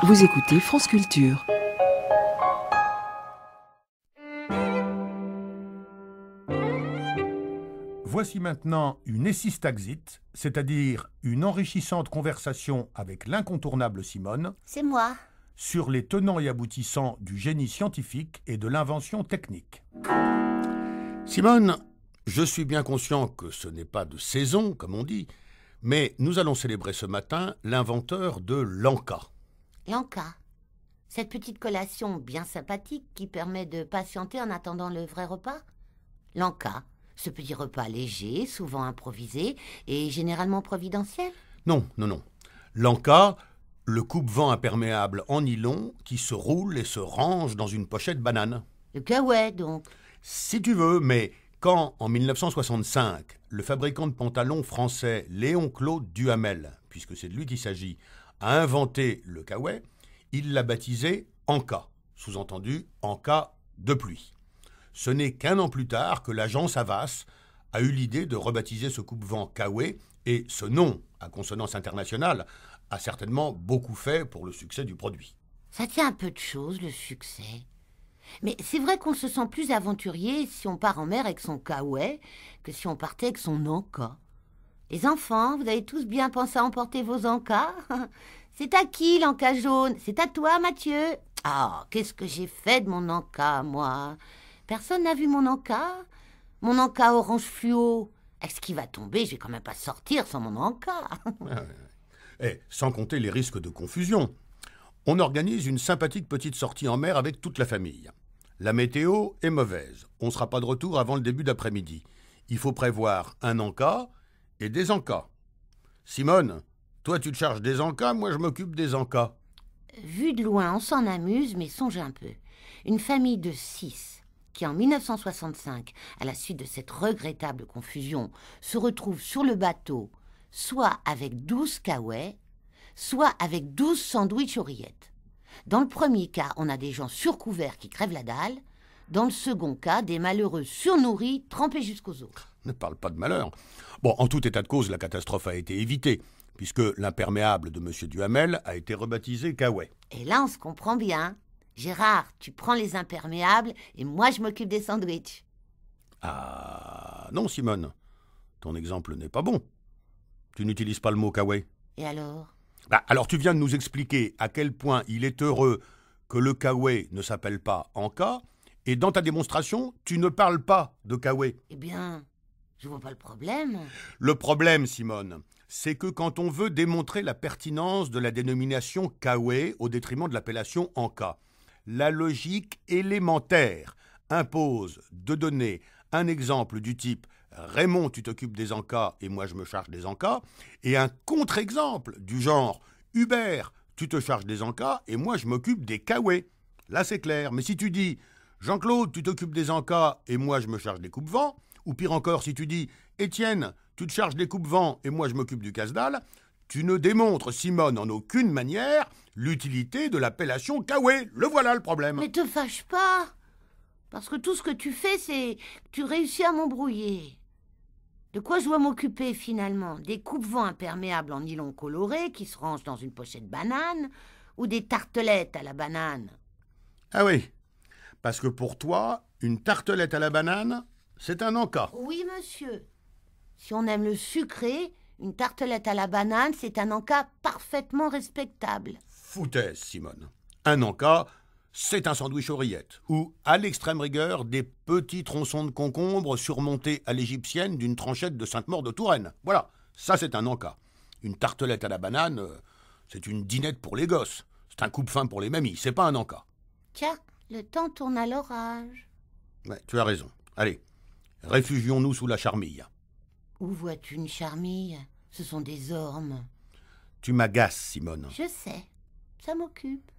Vous écoutez France Culture. Voici maintenant une Essistaxit, c'est-à-dire une enrichissante conversation avec l'incontournable Simone C'est moi. sur les tenants et aboutissants du génie scientifique et de l'invention technique. Simone, je suis bien conscient que ce n'est pas de saison, comme on dit, mais nous allons célébrer ce matin l'inventeur de l'Anka. L'Anka. Cette petite collation bien sympathique qui permet de patienter en attendant le vrai repas. L'Anka. Ce petit repas léger, souvent improvisé et généralement providentiel. Non. L'Anka, le coupe-vent imperméable en nylon qui se roule et se range dans une pochette banane. Le kawaii, donc. Si tu veux, mais quand, en 1965, le fabricant de pantalons français Léon-Claude Duhamel, puisque c'est de lui qu'il s'agit, a inventé le kawaii, il l'a baptisé Anka, sous-entendu en cas de pluie. Ce n'est qu'un an plus tard que l'agence Havas a eu l'idée de rebaptiser ce coupe-vent kawaii, et ce nom, à consonance internationale, a certainement beaucoup fait pour le succès du produit. Ça tient un peu de choses, le succès. Mais c'est vrai qu'on se sent plus aventurier si on part en mer avec son kawaii que si on partait avec son Anka. Les enfants, vous avez tous bien pensé à emporter vos Ankas? C'est à qui l'Anka jaune? C'est à toi, Mathieu? Ah, qu'est-ce que j'ai fait de mon Anka, moi? Personne n'a vu mon Anka? Mon Anka orange fluo? Est-ce qu'il va tomber? Je vais quand même pas sortir sans mon Anka. Et sans compter les risques de confusion. On organise une sympathique petite sortie en mer avec toute la famille. La météo est mauvaise. On ne sera pas de retour avant le début d'après-midi. Il faut prévoir un Anka et des Ankas. Simone, toi tu te charges des Ankas, moi je m'occupe des Ankas. Vu de loin, on s'en amuse, mais songe un peu. Une famille de 6 qui, en 1965, à la suite de cette regrettable confusion, se retrouve sur le bateau, soit avec 12 kawaii, soit avec 12 sandwichs aux rillettes. Dans le premier cas, on a des gens surcouverts qui crèvent la dalle. Dans le second cas, des malheureux surnourris, trempés jusqu'aux os. Ne parle pas de malheur. Bon, en tout état de cause, la catastrophe a été évitée, puisque l'imperméable de M. Duhamel a été rebaptisé kawaii. Et là, on se comprend bien. Gérard, tu prends les imperméables et moi, je m'occupe des sandwichs. Ah non, Simone, ton exemple n'est pas bon. Tu n'utilises pas le mot kawaii. Et alors? Alors tu viens de nous expliquer à quel point il est heureux que le kawaii ne s'appelle pas Anka, et dans ta démonstration, tu ne parles pas de kawaii. Eh bien, je vois pas le problème. Le problème, Simone, c'est que quand on veut démontrer la pertinence de la dénomination kawaii au détriment de l'appellation Anka, la logique élémentaire impose de donner un exemple du type « Raymond, tu t'occupes des Ankas et moi je me charge des Ankas » et un contre-exemple du genre « Hubert, tu te charges des Ankas et moi je m'occupe des kawaii ». Là c'est clair, mais si tu dis « Jean-Claude, tu t'occupes des Ankas et moi je me charge des coupe-vents » ou pire encore si tu dis « Étienne, tu te charges des coupe-vents et moi je m'occupe du casse-dalle », tu ne démontres, Simone, en aucune manière l'utilité de l'appellation kawaii. Le voilà le problème. Mais te fâche pas. Parce que tout ce que tu fais, c'est que tu réussis à m'embrouiller. De quoi je dois m'occuper finalement? Des coupe-vents imperméables en nylon coloré qui se rangent dans une pochette banane ou des tartelettes à la banane? Ah oui, parce que pour toi, une tartelette à la banane, c'est un Anka. Oui, monsieur. Si on aime le sucré, une tartelette à la banane, c'est un Anka parfaitement respectable. Foutaise, Simone. Un Anka, c'est un sandwich aux rillettes, ou, à l'extrême rigueur, des petits tronçons de concombre surmontés à l'égyptienne d'une tranchette de Sainte-Maure-de-Touraine. Voilà, ça c'est un Anka. Une tartelette à la banane, c'est une dînette pour les gosses. C'est un coupe-faim pour les mamies, c'est pas un Anka. Tiens, le temps tourne à l'orage. Ouais, tu as raison. Allez, réfugions-nous sous la charmille. Où vois-tu une charmille? Ce sont des ormes. Tu m'agaces, Simone. Je sais, ça m'occupe.